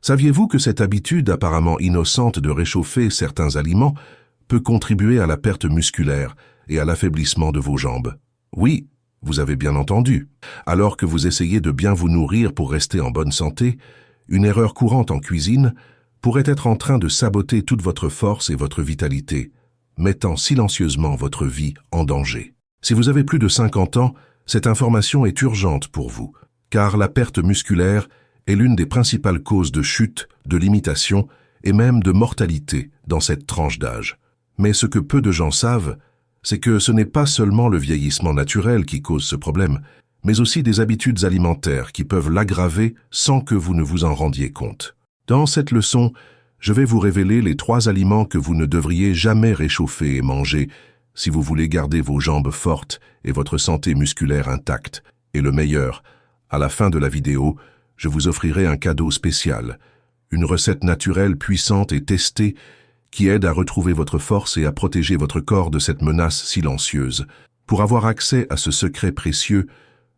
Saviez-vous que cette habitude apparemment innocente de réchauffer certains aliments peut contribuer à la perte musculaire et à l'affaiblissement de vos jambes? Oui, vous avez bien entendu. Alors que vous essayez de bien vous nourrir pour rester en bonne santé, une erreur courante en cuisine pourrait être en train de saboter toute votre force et votre vitalité, mettant silencieusement votre vie en danger. Si vous avez plus de 50 ans, cette information est urgente pour vous, car la perte musculaire est l'une des principales causes de chute, de limitation et même de mortalité dans cette tranche d'âge. Mais ce que peu de gens savent, c'est que ce n'est pas seulement le vieillissement naturel qui cause ce problème, mais aussi des habitudes alimentaires qui peuvent l'aggraver sans que vous ne vous en rendiez compte. Dans cette leçon, je vais vous révéler les 3 aliments que vous ne devriez jamais réchauffer et manger si vous voulez garder vos jambes fortes et votre santé musculaire intacte. Et le meilleur, à la fin de la vidéo, je vous offrirai un cadeau spécial, une recette naturelle puissante et testée qui aide à retrouver votre force et à protéger votre corps de cette menace silencieuse. Pour avoir accès à ce secret précieux,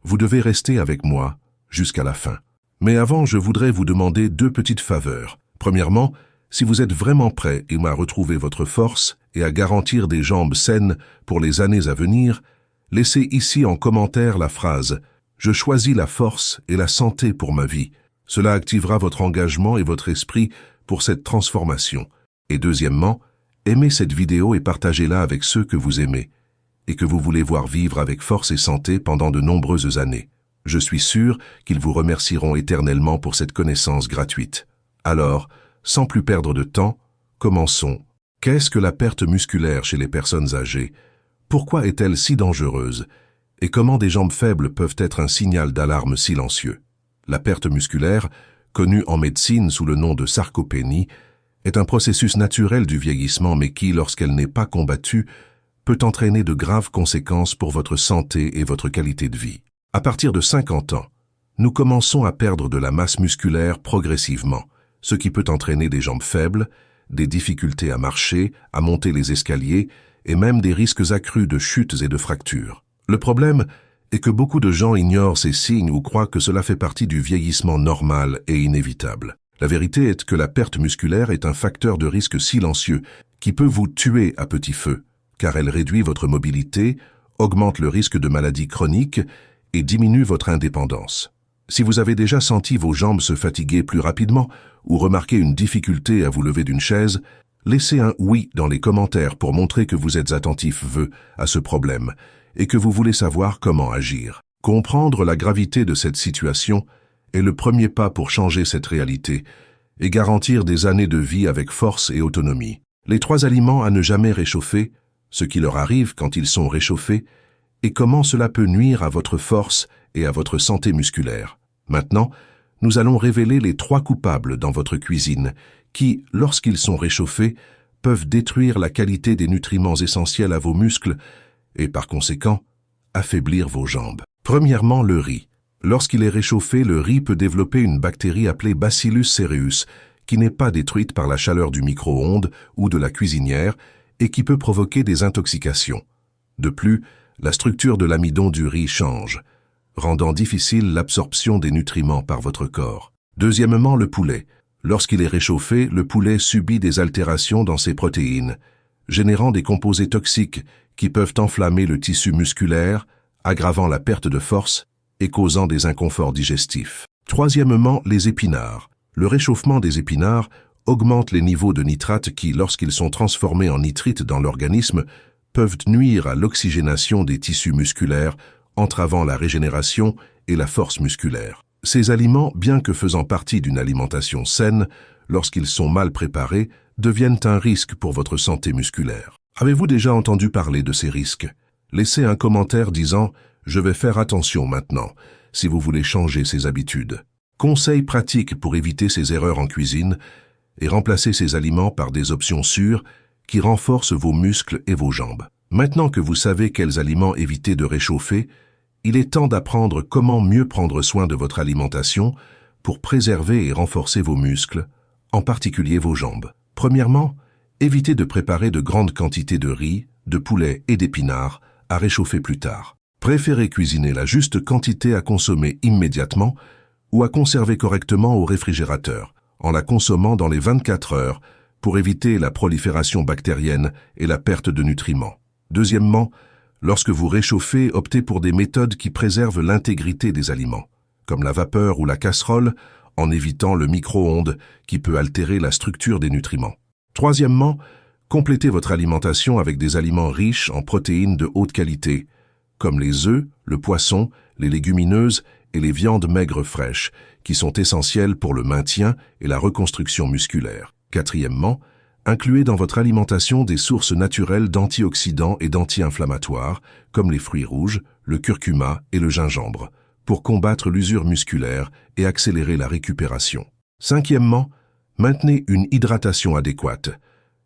vous devez rester avec moi jusqu'à la fin. Mais avant, je voudrais vous demander 2 petites faveurs. Premièrement, si vous êtes vraiment prêt à retrouver votre force et à garantir des jambes saines pour les années à venir, laissez ici en commentaire la phrase « Je choisis la force et la santé pour ma vie ». Cela activera votre engagement et votre esprit pour cette transformation. Et deuxièmement, aimez cette vidéo et partagez-la avec ceux que vous aimez et que vous voulez voir vivre avec force et santé pendant de nombreuses années. Je suis sûr qu'ils vous remercieront éternellement pour cette connaissance gratuite. Alors, sans plus perdre de temps, commençons. Qu'est-ce que la perte musculaire chez les personnes âgées? Pourquoi est-elle si dangereuse? Et comment des jambes faibles peuvent être un signal d'alarme silencieux? La perte musculaire, connue en médecine sous le nom de sarcopénie, est un processus naturel du vieillissement mais qui, lorsqu'elle n'est pas combattue, peut entraîner de graves conséquences pour votre santé et votre qualité de vie. À partir de 50 ans, nous commençons à perdre de la masse musculaire progressivement, ce qui peut entraîner des jambes faibles, des difficultés à marcher, à monter les escaliers et même des risques accrus de chutes et de fractures. Le problème est que beaucoup de gens ignorent ces signes ou croient que cela fait partie du vieillissement normal et inévitable. La vérité est que la perte musculaire est un facteur de risque silencieux qui peut vous tuer à petit feu, car elle réduit votre mobilité, augmente le risque de maladies chroniques et diminue votre indépendance. Si vous avez déjà senti vos jambes se fatiguer plus rapidement ou remarqué une difficulté à vous lever d'une chaise, laissez un « oui » dans les commentaires pour montrer que vous êtes attentif à ce problème et que vous voulez savoir comment agir. Comprendre la gravité de cette situation est le premier pas pour changer cette réalité et garantir des années de vie avec force et autonomie. Les 3 aliments à ne jamais réchauffer, ce qui leur arrive quand ils sont réchauffés, et comment cela peut nuire à votre force et à votre santé musculaire. Maintenant, nous allons révéler les 3 coupables dans votre cuisine qui, lorsqu'ils sont réchauffés, peuvent détruire la qualité des nutriments essentiels à vos muscles et, par conséquent, affaiblir vos jambes. Premièrement, le riz. Lorsqu'il est réchauffé, le riz peut développer une bactérie appelée Bacillus cereus, qui n'est pas détruite par la chaleur du micro-ondes ou de la cuisinière et qui peut provoquer des intoxications. De plus, la structure de l'amidon du riz change, rendant difficile l'absorption des nutriments par votre corps. Deuxièmement, le poulet. Lorsqu'il est réchauffé, le poulet subit des altérations dans ses protéines, générant des composés toxiques qui peuvent enflammer le tissu musculaire, aggravant la perte de force et causant des inconforts digestifs. Troisièmement, les épinards. Le réchauffement des épinards augmente les niveaux de nitrates qui, lorsqu'ils sont transformés en nitrites dans l'organisme, peuvent nuire à l'oxygénation des tissus musculaires, entravant la régénération et la force musculaire. Ces aliments, bien que faisant partie d'une alimentation saine, lorsqu'ils sont mal préparés, deviennent un risque pour votre santé musculaire. Avez-vous déjà entendu parler de ces risques? Laissez un commentaire disant « Je vais faire attention maintenant » si vous voulez changer ces habitudes. Conseils pratiques pour éviter ces erreurs en cuisine et remplacer ces aliments par des options sûres qui renforcent vos muscles et vos jambes. Maintenant que vous savez quels aliments éviter de réchauffer, il est temps d'apprendre comment mieux prendre soin de votre alimentation pour préserver et renforcer vos muscles, en particulier vos jambes. Premièrement, évitez de préparer de grandes quantités de riz, de poulet et d'épinards à réchauffer plus tard. Préférez cuisiner la juste quantité à consommer immédiatement ou à conserver correctement au réfrigérateur. en la consommant dans les 24 heures pour éviter la prolifération bactérienne et la perte de nutriments. Deuxièmement, lorsque vous réchauffez, optez pour des méthodes qui préservent l'intégrité des aliments, comme la vapeur ou la casserole, en évitant le micro-ondes qui peut altérer la structure des nutriments. Troisièmement, complétez votre alimentation avec des aliments riches en protéines de haute qualité, comme les œufs, le poisson, les légumineuses et les viandes maigres fraîches, qui sont essentielles pour le maintien et la reconstruction musculaire. Quatrièmement, incluez dans votre alimentation des sources naturelles d'antioxydants et d'anti-inflammatoires, comme les fruits rouges, le curcuma et le gingembre, pour combattre l'usure musculaire et accélérer la récupération. Cinquièmement, maintenez une hydratation adéquate,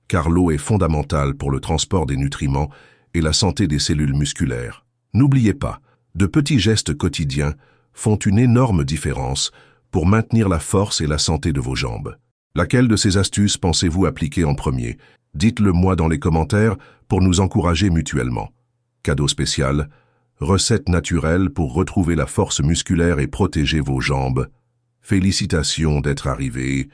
car l'eau est fondamentale pour le transport des nutriments et la santé des cellules musculaires. N'oubliez pas, de petits gestes quotidiens font une énorme différence pour maintenir la force et la santé de vos jambes. Laquelle de ces astuces pensez-vous appliquer en premier? Dites-le moi dans les commentaires pour nous encourager mutuellement. Cadeau spécial, recette naturelle pour retrouver la force musculaire et protéger vos jambes. Félicitations d'être arrivé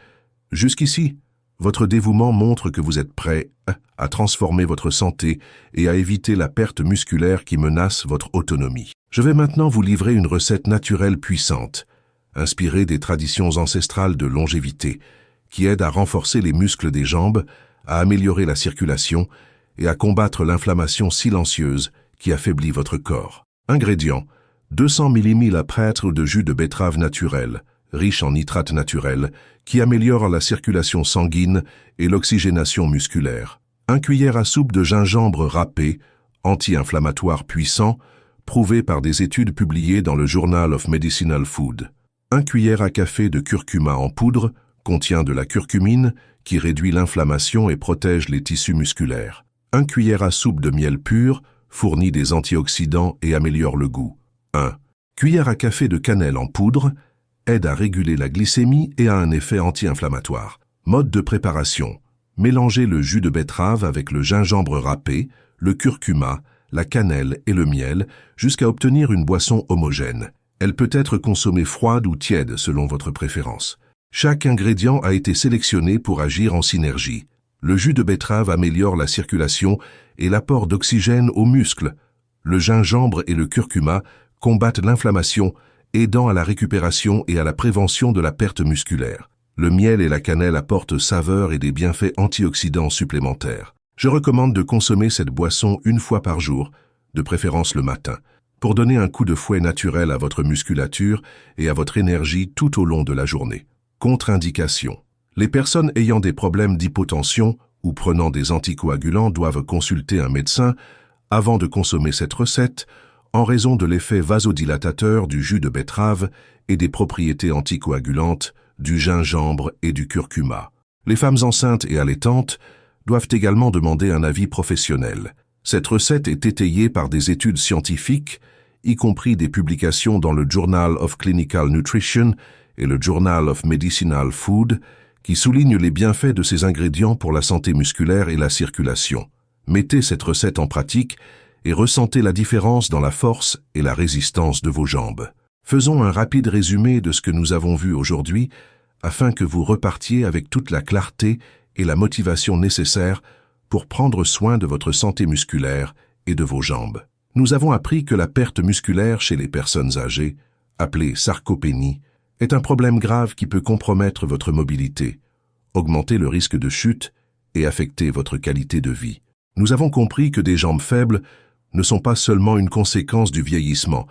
jusqu'ici. Votre dévouement montre que vous êtes prêt à transformer votre santé et à éviter la perte musculaire qui menace votre autonomie. Je vais maintenant vous livrer une recette naturelle puissante, inspirée des traditions ancestrales de longévité, qui aide à renforcer les muscles des jambes, à améliorer la circulation et à combattre l'inflammation silencieuse qui affaiblit votre corps. Ingrédients: 200 ml de jus de betterave naturel, riche en nitrates naturels, qui améliore la circulation sanguine et l'oxygénation musculaire. 1 cuillère à soupe de gingembre râpé, anti-inflammatoire puissant, prouvé par des études publiées dans le Journal of Medicinal Food. 1 cuillère à café de curcuma en poudre, contient de la curcumine, qui réduit l'inflammation et protège les tissus musculaires. 1 cuillère à soupe de miel pur, fournit des antioxydants et améliore le goût. 1 cuillère à café de cannelle en poudre, aide à réguler la glycémie et a un effet anti-inflammatoire. Mode de préparation: mélangez le jus de betterave avec le gingembre râpé, le curcuma, la cannelle et le miel jusqu'à obtenir une boisson homogène. Elle peut être consommée froide ou tiède selon votre préférence. Chaque ingrédient a été sélectionné pour agir en synergie. Le jus de betterave améliore la circulation et l'apport d'oxygène aux muscles. Le gingembre et le curcuma combattent l'inflammation, aidant à la récupération et à la prévention de la perte musculaire. Le miel et la cannelle apportent saveur et des bienfaits antioxydants supplémentaires. Je recommande de consommer cette boisson 1 fois par jour, de préférence le matin, pour donner un coup de fouet naturel à votre musculature et à votre énergie tout au long de la journée. Contre-indication: les personnes ayant des problèmes d'hypotension ou prenant des anticoagulants doivent consulter un médecin avant de consommer cette recette, en raison de l'effet vasodilatateur du jus de betterave et des propriétés anticoagulantes du gingembre et du curcuma. Les femmes enceintes et allaitantes doivent également demander un avis professionnel. Cette recette est étayée par des études scientifiques, y compris des publications dans le Journal of Clinical Nutrition et le Journal of Medicinal Food, qui soulignent les bienfaits de ces ingrédients pour la santé musculaire et la circulation. Mettez cette recette en pratique et ressentez la différence dans la force et la résistance de vos jambes. Faisons un rapide résumé de ce que nous avons vu aujourd'hui, afin que vous repartiez avec toute la clarté et la motivation nécessaires pour prendre soin de votre santé musculaire et de vos jambes. Nous avons appris que la perte musculaire chez les personnes âgées, appelée sarcopénie, est un problème grave qui peut compromettre votre mobilité, augmenter le risque de chute et affecter votre qualité de vie. Nous avons compris que des jambes faibles ne sont pas seulement une conséquence du vieillissement,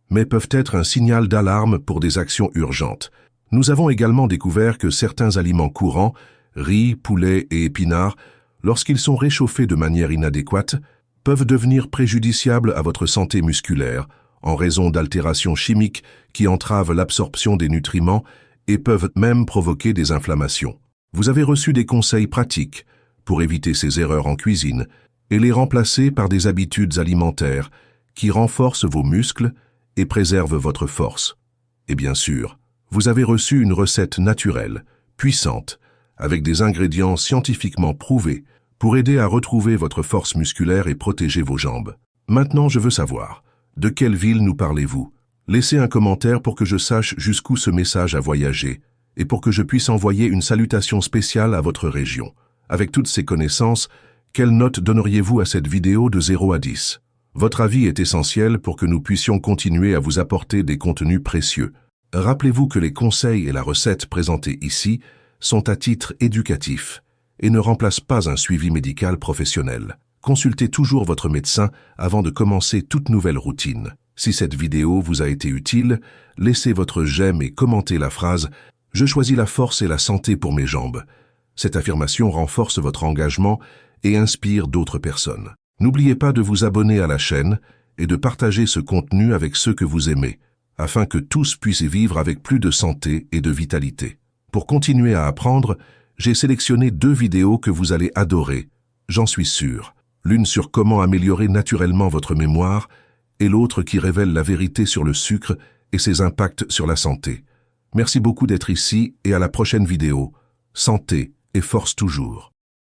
mais peuvent être un signal d'alarme pour des actions urgentes. Nous avons également découvert que certains aliments courants, riz, poulet et épinards, lorsqu'ils sont réchauffés de manière inadéquate, peuvent devenir préjudiciables à votre santé musculaire en raison d'altérations chimiques qui entravent l'absorption des nutriments et peuvent même provoquer des inflammations. Vous avez reçu des conseils pratiques pour éviter ces erreurs en cuisine et les remplacer par des habitudes alimentaires qui renforcent vos muscles et préservent votre force. Et bien sûr, vous avez reçu une recette naturelle, puissante, avec des ingrédients scientifiquement prouvés pour aider à retrouver votre force musculaire et protéger vos jambes. Maintenant, je veux savoir, de quelle ville nous parlez-vous? Laissez un commentaire pour que je sache jusqu'où ce message a voyagé. et pour que je puisse envoyer une salutation spéciale à votre région. Avec toutes ces connaissances, quelle note donneriez-vous à cette vidéo de 0 à 10? Votre avis est essentiel pour que nous puissions continuer à vous apporter des contenus précieux. Rappelez-vous que les conseils et la recette présentés ici sont à titre éducatif et ne remplacent pas un suivi médical professionnel. Consultez toujours votre médecin avant de commencer toute nouvelle routine. Si cette vidéo vous a été utile, laissez votre j'aime et commentez la phrase « Je choisis la force et la santé pour mes jambes ». Cette affirmation renforce votre engagement et inspire d'autres personnes. N'oubliez pas de vous abonner à la chaîne et de partager ce contenu avec ceux que vous aimez, afin que tous puissent vivre avec plus de santé et de vitalité. Pour continuer à apprendre, j'ai sélectionné 2 vidéos que vous allez adorer, j'en suis sûr. L'une sur comment améliorer naturellement votre mémoire et l'autre qui révèle la vérité sur le sucre et ses impacts sur la santé. Merci beaucoup d'être ici et à la prochaine vidéo. Santé et force toujours.